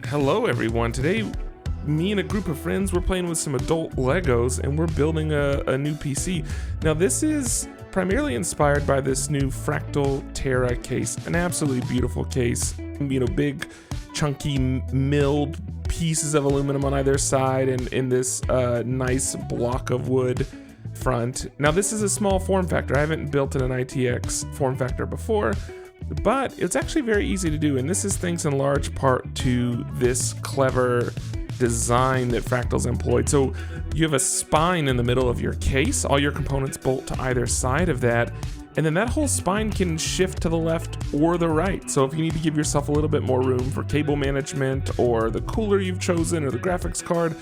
Hello everyone, today me and a group of friends were playing with some adult Legos and we're building a new PC. Now this is primarily inspired by this new Fractal Terra case, an absolutely beautiful case. You know, big chunky milled pieces of aluminum on either side and in this nice block of wood front. Now this is a small form factor. I haven't built in an ITX form factor before, but it's actually very easy to do, and this is thanks in large part to this clever design that Fractal's employed. So you have a spine in the middle of your case, all your components bolt to either side of that, and then that whole spine can shift to the left or the right. So if you need to give yourself a little bit more room for cable management or the cooler you've chosen or the graphics card,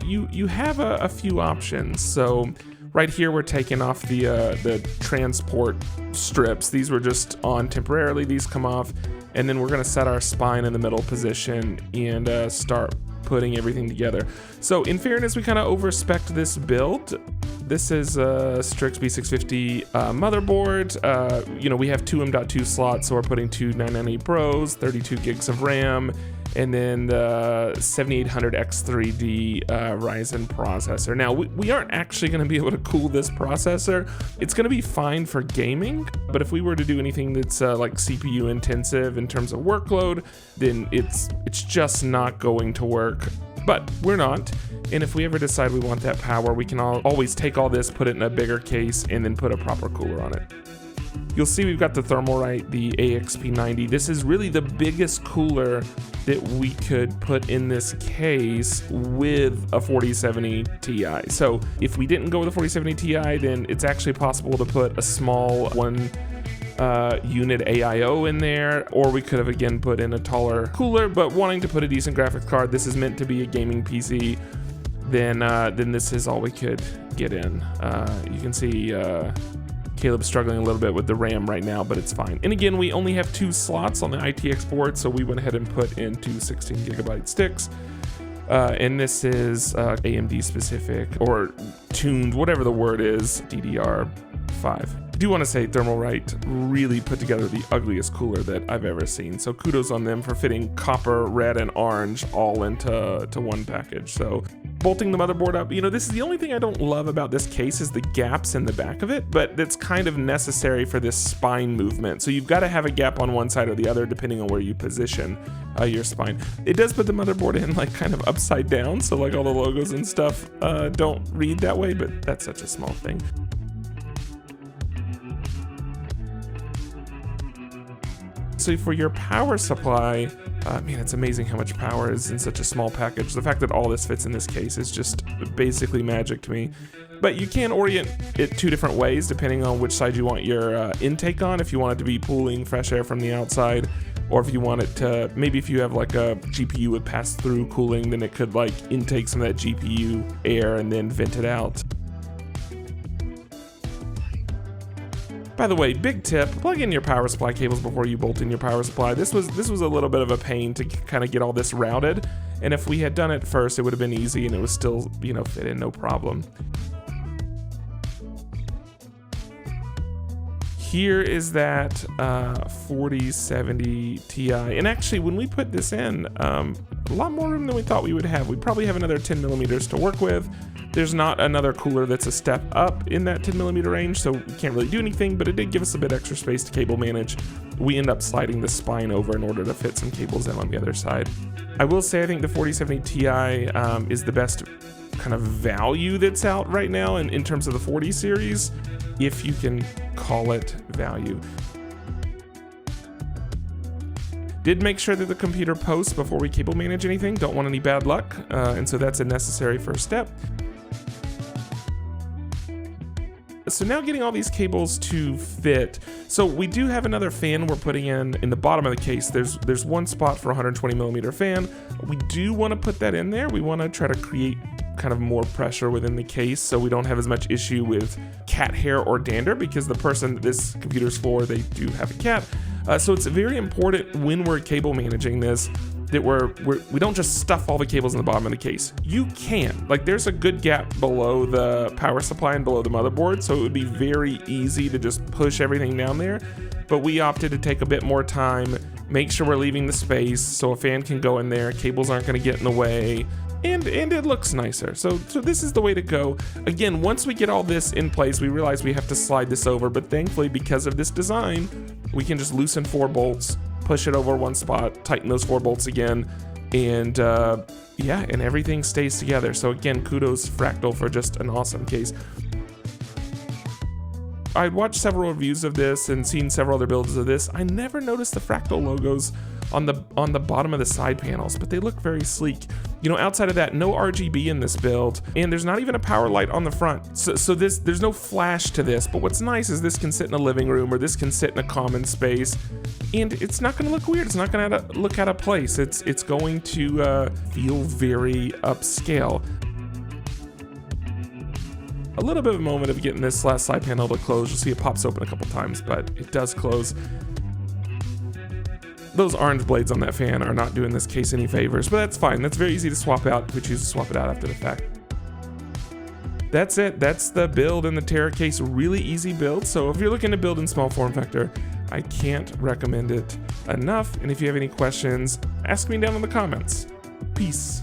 you have a few options. So right here, we're taking off the transport strips. These were just on temporarily. These come off, and then we're gonna set our spine in the middle position and start putting everything together. So in fairness, we kind of over-spec'd this build. This is a Strix B650 motherboard. You know, we have two M.2 slots, so we're putting two 990 Pros, 32 gigs of RAM, and then the 7800X3D Ryzen processor. Now, we aren't actually going to be able to cool this processor. It's going to be fine for gaming, but if we were to do anything that's like CPU intensive in terms of workload, then it's just not going to work. But we're not, and if we ever decide we want that power, we can always take all this, put it in a bigger case, and then put a proper cooler on it. You'll see we've got the Thermalright, the AXP90. This is really the biggest cooler that we could put in this case with a 4070 Ti. So if we didn't go with a 4070 Ti, then it's actually possible to put a small one unit AIO in there, or we could have again put in a taller cooler, but wanting to put a decent graphics card, this is meant to be a gaming PC, then this is all we could get in. You can see Caleb's struggling a little bit with the RAM right now, but it's fine. And again, we only have two slots on the ITX board, so we went ahead and put in two 16 gigabyte sticks. And this is AMD specific, or tuned, whatever the word is, DDR5. I do want to say Thermalright really put together the ugliest cooler that I've ever seen. So kudos on them for fitting copper, red, and orange all into one package. So bolting the motherboard up, you know, this is the only thing I don't love about this case is the gaps in the back of it, but that's kind of necessary for this spine movement. So you've got to have a gap on one side or the other depending on where you position your spine. It does put the motherboard in like kind of upside down, so like all the logos and stuff don't read that way, but that's such a small thing. So for your power supply, man, it's amazing how much power is in such a small package. The fact that all this fits in this case is just basically magic to me. But you can orient it two different ways depending on which side you want your intake on. If you want it to be pooling fresh air from the outside, or if you want it to, maybe if you have like a GPU with pass-through cooling, then it could like intake some of that GPU air and then vent it out. By the way, big tip, plug in your power supply cables before you bolt in your power supply. This was a little bit of a pain to kind of get all this routed, and if we had done it first, it would have been easy and it was still, you know, fit in no problem. Here is that 4070 Ti, and actually when we put this in, a lot more room than we thought we would have. We probably have another 10 millimeters to work with. There's not another cooler that's a step up in that 10 millimeter range, so we can't really do anything, but it did give us a bit extra space to cable manage. We end up sliding the spine over in order to fit some cables in on the other side. I will say I think the 4070 Ti is the best kind of value that's out right now in terms of the 40 series, if you can call it value. Did make sure that the computer posts before we cable manage anything. Don't want any bad luck, and so that's a necessary first step. So now getting all these cables to fit. So we do have another fan we're putting in the bottom of the case. There's one spot for a 120 millimeter fan. We do want to put that in there. We want to try to create kind of more pressure within the case so we don't have as much issue with cat hair or dander, because the person that this computer's for, they do have a cat. So it's very important when we're cable managing this that we don't just stuff all the cables in the bottom of the case. You can, like, there's a good gap below the power supply and below the motherboard, so it would be very easy to just push everything down there. but we opted to take a bit more time, make sure we're leaving the space so a fan can go in there, cables aren't going to get in the way, and it looks nicer. So this is the way to go. Again, once we get all this in place, we realize we have to slide this over, but thankfully, because of this design, we can just loosen 4 bolts, push it over one spot, tighten those 4 bolts again, and yeah, and everything stays together. So again, kudos Fractal for just an awesome case. I watched several reviews of this and seen several other builds of this. I never noticed the Fractal logos on the bottom of the side panels, but they look very sleek. You know, outside of that, no RGB in this build, and there's not even a power light on the front. So there's no flash to this, but what's nice is this can sit in a living room or this can sit in a common space, and it's not gonna look weird. It's not gonna look out of place. It's going to feel very upscale. A little bit of a moment of getting this last side panel to close. You'll see it pops open a couple times, but it does close. Those orange blades on that fan are not doing this case any favors, but that's fine. That's very easy to swap out if we choose to swap it out after the fact. That's it. That's the build in the Terra case. Really easy build. So if you're looking to build in small form factor, I can't recommend it enough. And if you have any questions, ask me down in the comments. Peace.